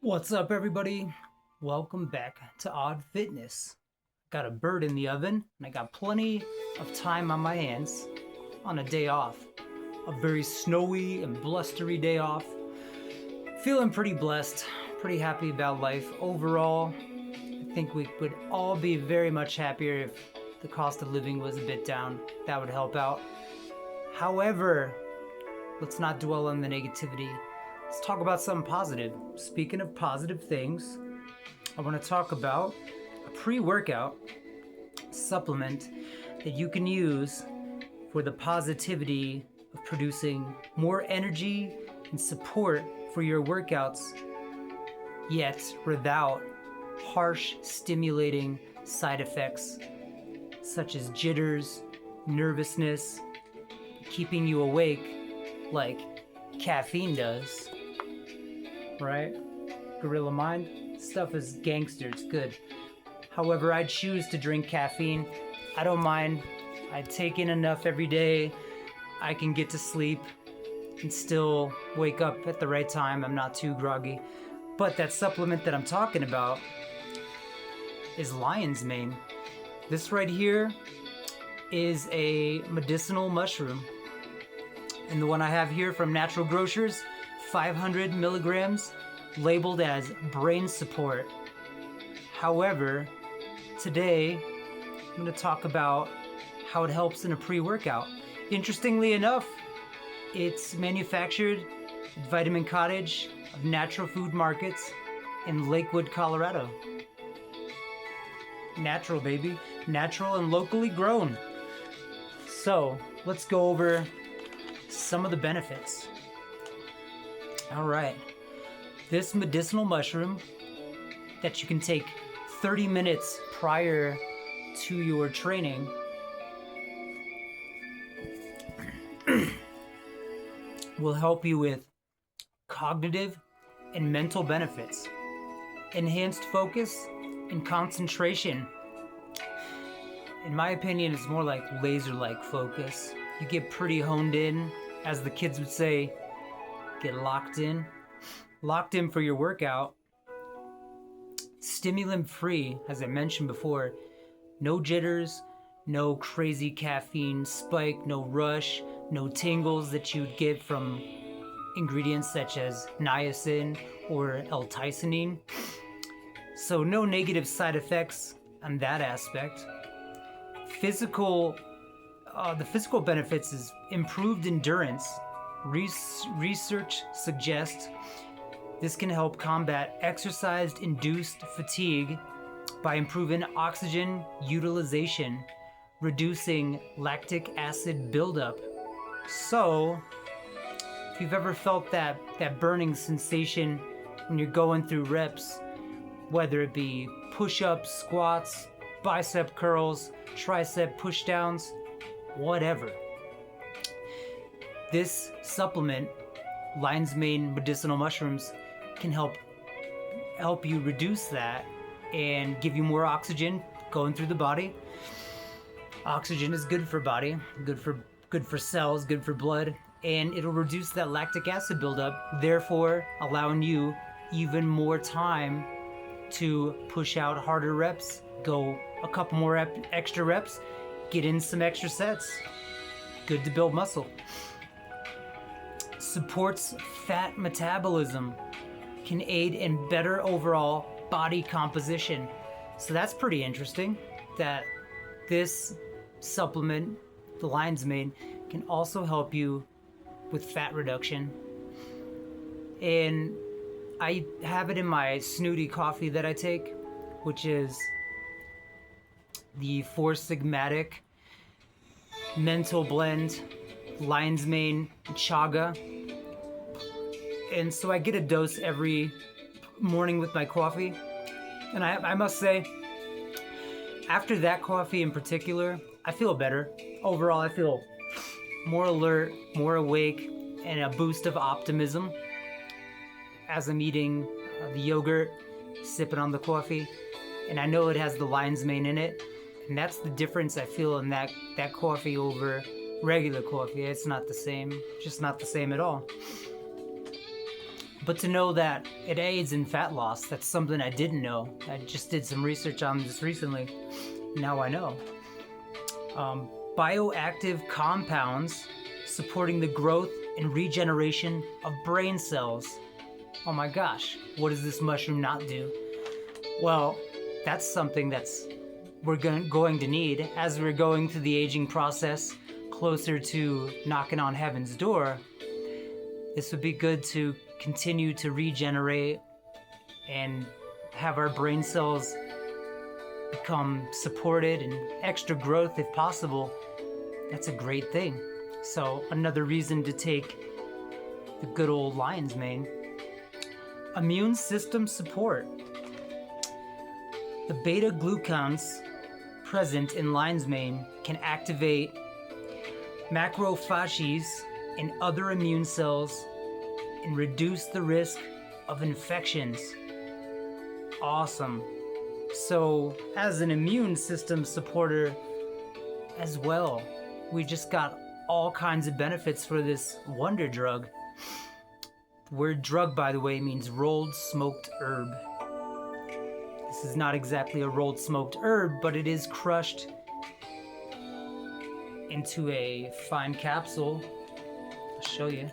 What's up, everybody? Welcome back to Odd Fitness. Got a bird in the oven, and I got plenty of time on my hands on a day off. A very snowy and blustery day off. Feeling pretty blessed, pretty happy about life. Overall, I think we would all be very much happier if the cost of living was a bit down. That would help out. However, let's not dwell on the negativity. Let's talk about something positive. Speaking of positive things, I want to talk about a pre-workout supplement that you can use for the positivity of producing more energy and support for your workouts, yet without harsh, stimulating side effects such as jitters, nervousness, keeping you awake like caffeine does. Right? Gorilla Mind. Stuff is gangster, it's good. However, I choose to drink caffeine. I don't mind. I take in enough every day. I can get to sleep and still wake up at the right time. I'm not too groggy. But that supplement that I'm talking about is lion's mane. This right here is a medicinal mushroom. And the one I have here from Natural Grocers, 500 milligrams, labeled as brain support. However, today I'm going to talk about how it helps in a pre-workout. Interestingly enough, it's manufactured at Vitamin Cottage of Natural Food Markets in Lakewood, Colorado. Natural, baby. Natural and locally grown. So, let's go over some of the benefits. All right, this medicinal mushroom that you can take 30 minutes prior to your training will help you with cognitive and mental benefits, enhanced focus and concentration. In my opinion, it's more like laser-like focus. You get pretty honed in, as the kids would say, get locked in for your workout. Stimulant free, as I mentioned before. No jitters, no crazy caffeine spike, no rush, no tingles that you'd get from ingredients such as niacin or L-tisonine. So no negative side effects on that aspect. The physical benefits is improved endurance. Research suggests this can help combat exercise-induced fatigue by improving oxygen utilization, reducing lactic acid buildup. So, if you've ever felt that burning sensation when you're going through reps, whether it be push-ups, squats, bicep curls, tricep pushdowns, whatever, this supplement, lion's mane medicinal mushrooms, can help you reduce that and give you more oxygen going through the body. Oxygen is good for body, good for cells, good for blood, and it'll reduce that lactic acid buildup, therefore allowing you even more time to push out harder reps, go a couple more extra reps, get in some extra sets. Good to build muscle. Supports fat metabolism, can aid in better overall body composition. So that's pretty interesting that this supplement, the lion's mane, can also help you with fat reduction. And I have it in my snooty coffee that I take, which is the Four Sigmatic Mental Blend lion's mane chaga. And so I get a dose every morning with my coffee. And I must say, after that coffee in particular, I feel better. Overall, I feel more alert, more awake, and a boost of optimism as I'm eating the yogurt, sipping on the coffee. And I know it has the lion's mane in it. And that's the difference I feel in that coffee over regular coffee. It's not the same, just not the same at all. But to know that it aids in fat loss, that's something I didn't know. I just did some research on this recently. Now I know. Bioactive compounds supporting the growth and regeneration of brain cells. Oh my gosh, what does this mushroom not do? Well, that's something we're going to need as we're going through the aging process, closer to knocking on heaven's door. This would be good to continue to regenerate and have our brain cells become supported and extra growth if possible. That's a great thing. So another reason to take the good old lion's mane. Immune system support. The beta glucans present in lion's mane can activate macrophages and other immune cells and reduce the risk of infections. Awesome. So as an immune system supporter as well, we just got all kinds of benefits for this wonder drug. The word drug, by the way, means rolled smoked herb. This is not exactly a rolled smoked herb, but it is crushed into a fine capsule. I'll show you.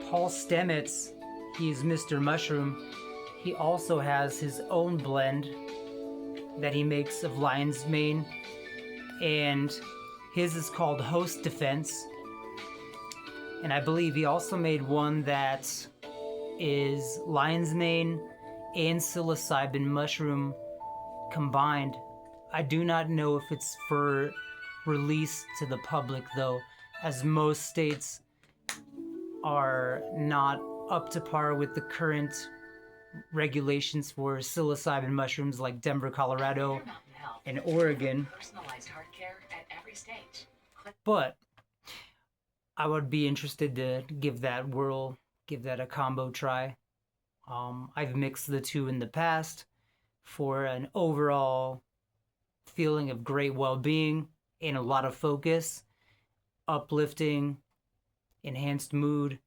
Paul Stamets, he's Mr. Mushroom. He also has his own blend that he makes of lion's mane, and his is called Host Defense. And I believe he also made one that is lion's mane and psilocybin mushroom combined. I do not know if it's for release to the public though, as most states are not up to par with the current regulations for psilocybin mushrooms, like Denver, Colorado, and Oregon. Personalized heart care at every stage. But I would be interested to give that a combo try. I've mixed the two in the past for an overall feeling of great well-being and a lot of focus, uplifting, enhanced mood,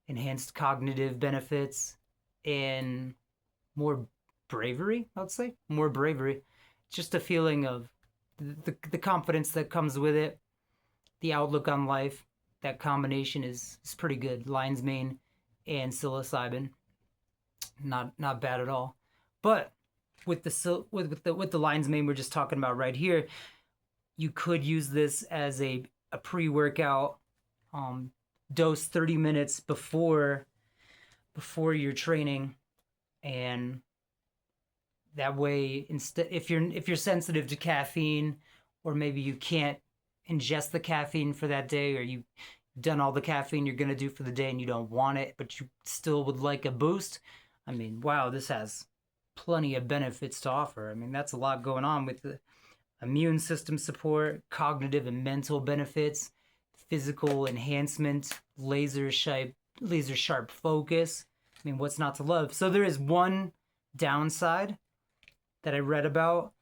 enhanced cognitive benefits, and more bravery, I'd say. More bravery. Just a feeling of the confidence that comes with it, the outlook on life. That combination is pretty good. Lion's mane and psilocybin. Not bad at all. But with the lion's mane we're just talking about right here, you could use this as a pre-workout dose 30 minutes before your training, and that way, instead, if you're sensitive to caffeine, or maybe you can't ingest the caffeine for that day, or you've done all the caffeine you're gonna do for the day and you don't want it, but you still would like a boost, I mean, wow, this has plenty of benefits to offer. I mean, that's a lot going on with the immune system support, cognitive and mental benefits, physical enhancement, laser sharp focus. I mean, what's not to love? So there is one downside that I read about,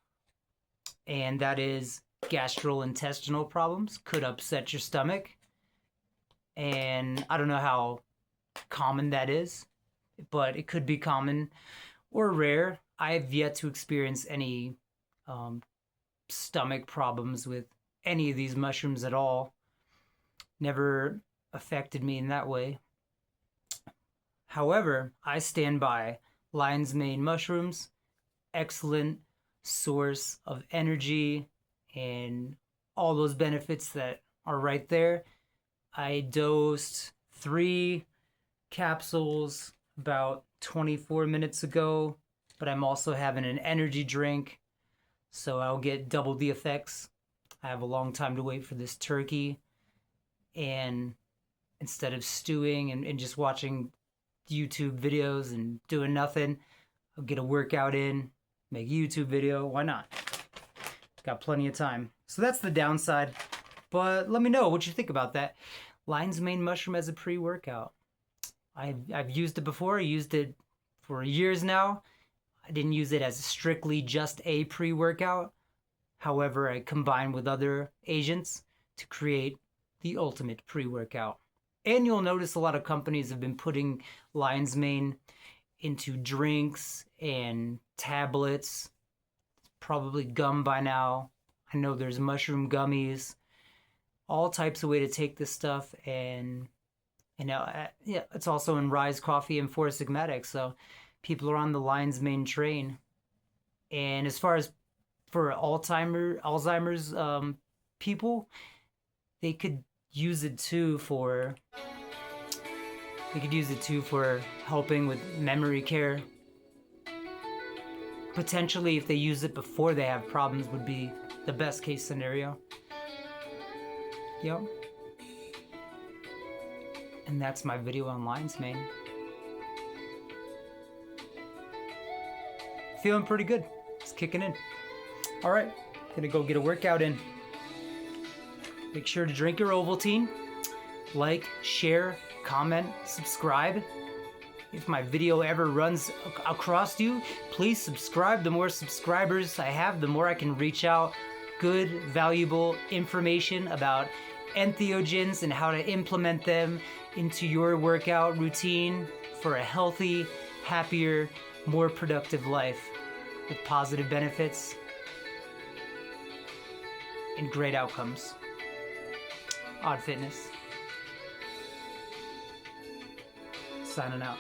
and that is gastrointestinal problems could upset your stomach. And I don't know how common that is, but it could be common or rare. I've yet to experience any stomach problems with any of these mushrooms at all. Never affected me in that way. However, I stand by lion's mane mushrooms. Excellent source of energy and all those benefits that are right there. I dosed 3 capsules about 24 minutes ago, but I'm also having an energy drink, so I'll get double the effects. I have a long time to wait for this turkey, and instead of stewing and just watching YouTube videos and doing nothing, I'll get a workout in, make a YouTube video. Why not? Got plenty of time. So that's the downside. But let me know what you think about that. Lion's mane mushroom as a pre-workout. I've used it before. I used it for years now. I didn't use it as strictly just a pre-workout. However, I combined with other agents to create the ultimate pre-workout. And you'll notice a lot of companies have been putting lion's mane into drinks and tablets, probably gum by now. I know there's mushroom gummies, all types of way to take this stuff. And yeah, it's also in Rise Coffee and Four Sigmatic. So people are on the lion's mane train. And as far as for Alzheimer's people, they could use it too for helping with memory care. Potentially, if they use it before they have problems, would be the best case scenario. Yep. And that's my video on lion's mane. Feeling pretty good. It's kicking in. All right, gonna go get a workout in. Make sure to drink your Ovaltine. Like, share, comment, subscribe. If my video ever runs across you, please subscribe. The more subscribers I have, the more I can reach out good, valuable information about entheogens and how to implement them into your workout routine for a healthy, happier, more productive life with positive benefits and great outcomes. Odd Fitness. Signing out.